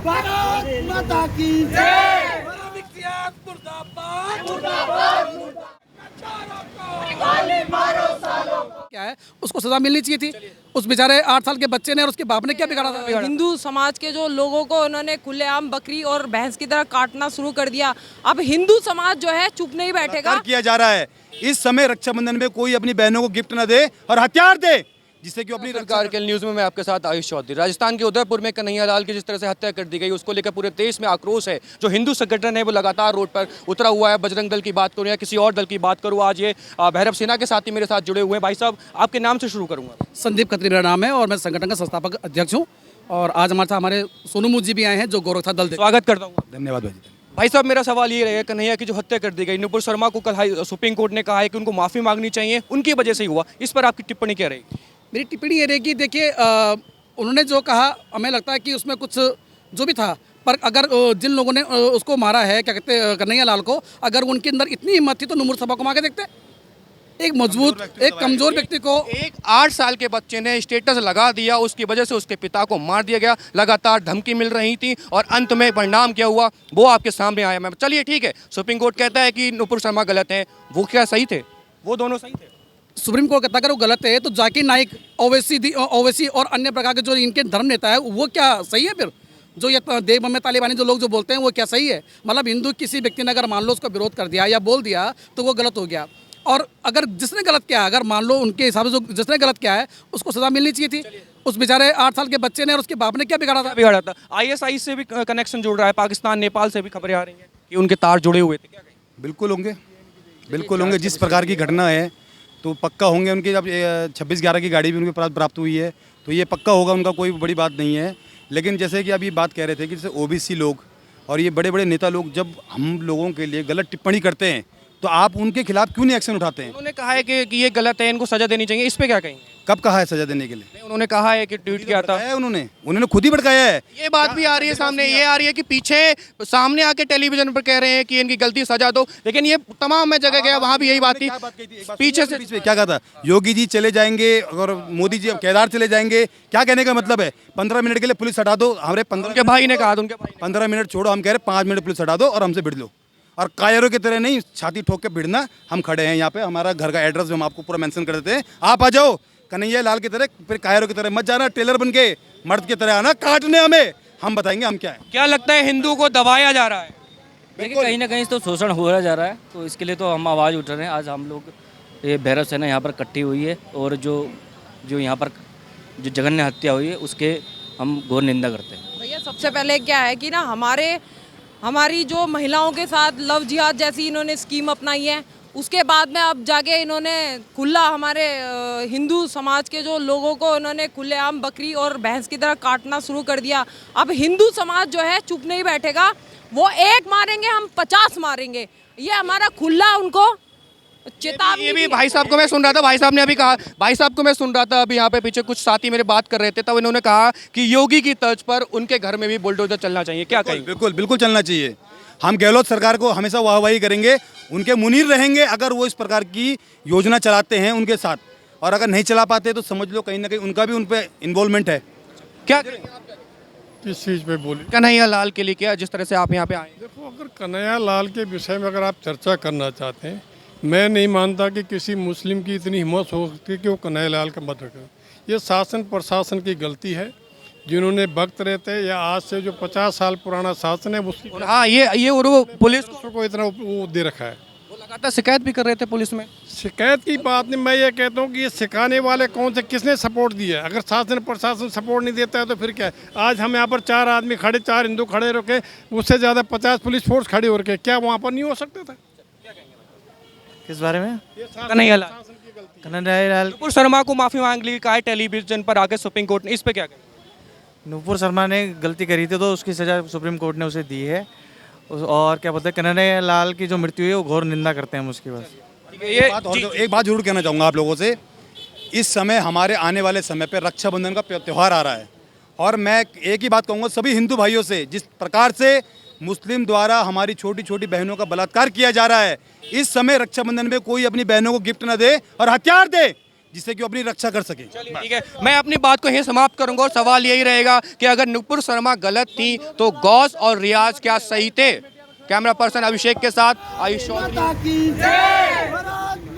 भारत माता की जय। विख्यात मुर्दाबाद मुर्दाबाद मुर्दाबाद। क्या है उसको सजा मिलनी चाहिए थी। उस बेचारे 8 साल के बच्चे ने और उसके बाप ने क्या बिगाड़ा था? हिंदू समाज के जो लोगों को उन्होंने खुलेआम बकरी और भैंस की तरह काटना शुरू कर दिया। अब हिंदू समाज जो है चुप नहीं बैठेगा। किया जा रहा है इस समय रक्षाबंधन में कोई अपनी बहनों को गिफ्ट न दे और हथियार दे जिससे कि अपनी सरकार के न्यूज़ में मैं आपके साथ आयुष चौधरी। राजस्थान के उदयपुर में कन्हैया लाल की जिस तरह से हत्या कर दी गई उसको लेकर पूरे देश में आक्रोश है। जो हिंदू संगठन है वो लगातार रोड पर उतरा हुआ है। बजरंग दल की बात करूँ या किसी और दल की बात करूँ, आज ये भैरव सेना के साथी मेरे साथ जुड़े हुए हैं। भाई साहब, आपके नाम से शुरू करूँगा। संदीप खत्री मेरा नाम है और मैं संगठन का संस्थापक अध्यक्ष हूँ। और आज हमारे साथ हमारे सोनू मूर्ति जी भी आए हैं जो गौरक्षा दल। स्वागत करता हूँ। धन्यवाद भाई। भाई साहब, मेरा सवाल ये रहेगा, कन्हैया की जो हत्या कर दी गई, नुपुर शर्मा को कल सुप्रीम कोर्ट ने कहा है कि उनको माफ़ी मांगनी चाहिए, उनकी वजह से ही हुआ। इस पर आपकी टिप्पणी क्या रहेगी? मेरी टिप्पणी ये रहेगी, देखिए उन्होंने जो कहा हमें लगता है कि उसमें कुछ जो भी था, पर अगर जिन लोगों ने उसको मारा है, क्या कहते हैं, कन्हैया लाल को, अगर उनके अंदर इतनी हिम्मत थी तो नुपुर शर्मा को मार के देखते। एक मजबूत एक कमजोर व्यक्ति को एक 8 साल के बच्चे ने स्टेटस लगा दिया, उसकी वजह से उसके पिता को मार दिया गया। लगातार धमकी मिल रही थी और अंत में परिणाम क्या हुआ वो आपके सामने आया। मैं चलिए ठीक है, सुप्रीम कोर्ट कहता है कि नुपुर शर्मा गलत है, वो क्या सही थे? वो दोनों सही थे। सुप्रीम कोर्ट कहता अगर वो गलत है तो जाकिर नाइक, ओवैसी और अन्य प्रकार के जो इनके धर्म नेता है वो क्या सही है? फिर जो ये देव में तालिबानी जो लोग जो बोलते हैं वो क्या सही है? मतलब हिंदू किसी व्यक्ति ने अगर मान लो उसका विरोध कर दिया या बोल दिया तो वो गलत हो गया। और अगर जिसने गलत किया, अगर मान लो उनके हिसाब से जो जिसने गलत किया है उसको सजा मिलनी चाहिए थी। उस बेचारे 8 साल के बच्चे ने और उसके बाप ने क्या बिगाड़ा था? ISI से भी कनेक्शन जुड़ रहा है, पाकिस्तान नेपाल से भी खबरें आ रही हैं कि उनके तार जुड़े हुए थे। क्या कहेंगे? बिल्कुल होंगे जिस प्रकार की घटना है तो पक्का होंगे उनके। जब 26/11 की गाड़ी भी उनके पास प्राप्त हुई है तो ये पक्का होगा, उनका कोई बड़ी बात नहीं है। लेकिन जैसे कि अभी बात कह रहे थे कि जैसे OBC लोग और ये बड़े बड़े नेता लोग जब हम लोगों के लिए गलत टिप्पणी करते हैं तो आप उनके खिलाफ क्यों नहीं एक्शन उठाते हैं? उन्होंने कहा है कि ये गलत है, इनको सजा देनी चाहिए। इस पे क्या कहेंगे? कब कहा है सजा देने के लिए? नहीं, उन्होंने कहा है कि ट्वीट किया था। उन्होंने खुद ही भड़काया है। ये बात भी आ रही है सामने, ये आ रही है कि पीछे सामने आके टेलीविजन पर कह रहे हैं कि इनकी गलती सजा दो। लेकिन ये तमाम मैं जगह गया, वहाँ भी यही बात थी। पीछे से क्या कहा था? योगी जी चले जाएंगे और मोदी जी केदार चले जाएंगे। क्या कहने का मतलब है? 15 मिनट के लिए पुलिस हटा दो। हमारे 15 भाई ने कहा, उनके 15 मिनट छोड़ो, हम कह रहे 5 मिनट पुलिस हटा दो और हमसे भिड़ लो। और कायरों की तरह नहीं, छाती ठोक के भिड़ना। हम खड़े हैं यहाँ पे, हमारा घर का एड्रेस हम आपको पूरा मेंशन कर देते हैं। आप आ जाओ कन्हैया लाल की तरह, फिर कायरों की तरह मत जाना, टेलर बन के मर्द की तरह आना काटने हमें। हम बताएंगे हम क्या है। क्या लगता है हिंदू को दबाया जा रहा है? देखिए, कहीं ना कहीं तो शोषण हो रहा जा रहा है, तो इसके लिए तो हम आवाज़ उठा रहे हैं। आज हम लोग ये भैरव सेना यहाँ पर इकट्ठी हुई है और जो यहाँ पर जो जघन्य हत्या हुई है उसके हम घोर निंदा करते हैं। भैया, सबसे पहले क्या है कि ना हमारी जो महिलाओं के साथ लव जिहाद जैसी इन्होंने स्कीम अपनाई है, उसके बाद में अब जाके इन्होंने खुला हमारे हिंदू समाज के जो लोगों को उन्होंने खुलेआम बकरी और भैंस की तरह काटना शुरू कर दिया। अब हिंदू समाज जो है चुप नहीं बैठेगा। वो एक मारेंगे, हम 50 मारेंगे। ये हमारा खुला उनको चेतावनी। ये भी भाई साहब को मैं सुन रहा था, भाई साहब ने अभी कहा, भाई साहब को मैं सुन रहा था अभी यहाँ पे पीछे कुछ साथी मेरे बात कर रहे थे, तब इन्होंने कहा कि योगी की तर्ज पर उनके घर में भी बुलडोजर चलना चाहिए। क्या कहेंगे? बिल्कुल चलना चाहिए। हम गहलोत सरकार को हमेशा वाहवाही करेंगे, उनके मुनीर रहेंगे अगर वो इस प्रकार की योजना चलाते हैं उनके साथ। और अगर नहीं चला पाते तो समझ लो कहीं ना कहीं उनका भी उन पर इन्वॉल्वमेंट है। क्या किस चीज़ पे बोले? कन्हैया लाल के लिए क्या, जिस तरह से आप यहाँ पे आए? देखो, अगर कन्हैया लाल के विषय में अगर आप चर्चा करना चाहते हैं, मैं नहीं मानता कि किसी मुस्लिम की इतनी हिम्मत हो सकती है कि वो कन्हैया लाल का मर्डर करे। ये शासन प्रशासन की गलती है, जिन्होंने वक्त रहते या आज से जो 50 साल पुराना शासन है उसकी। हाँ, ये और वो पुलिस को इतना वो दे रखा है। वो लगातार शिकायत भी कर रहे थे पुलिस में। शिकायत की बात नहीं, मैं ये कहता हूँ कि ये सिखाने वाले कौन से, किसने सपोर्ट दिया? अगर शासन प्रशासन सपोर्ट नहीं देता है तो फिर क्या है? आज हम यहाँ पर 4 आदमी खड़े, 4 हिंदू खड़े रखे, उससे ज़्यादा 50 पुलिस फोर्स खड़ी हो रखे, क्या वहाँ पर नहीं हो सकता था? किस बारे में? कन्हैया कन्हैया नुपुर शर्मा को माफी मांग ली, कहा टेलीविजन पर आके सुप्रीम कोर्ट ने। इस पे क्या कहें? नुपुर शर्मा ने गलती करी थी तो उसकी सजा सुप्रीम कोर्ट ने उसे दी है। और क्या बोलते हैं, कन्हैया लाल की जो मृत्यु है वो घोर निंदा करते हैं हम उसकी। बस एक बात जरूर कहना चाहूँगा आप लोगों से। इस समय हमारे आने वाले समय पर रक्षाबंधन का त्यौहार आ रहा है और मैं एक ही बात कहूँगा सभी हिंदू भाइयों से, जिस प्रकार से मुस्लिम द्वारा हमारी छोटी छोटी बहनों का बलात्कार किया जा रहा है, इस समय रक्षाबंधन में कोई अपनी बहनों को गिफ्ट न दे और हथियार दे जिससे कि वो अपनी रक्षा कर सके। ठीक है, मैं अपनी बात को यहीं समाप्त करूंगा और सवाल यही रहेगा कि अगर नुपुर शर्मा गलत थी तो गौस और रियाज क्या सही थे? कैमरा पर्सन अभिषेक के साथ आयुष चौधरी। माता की जय।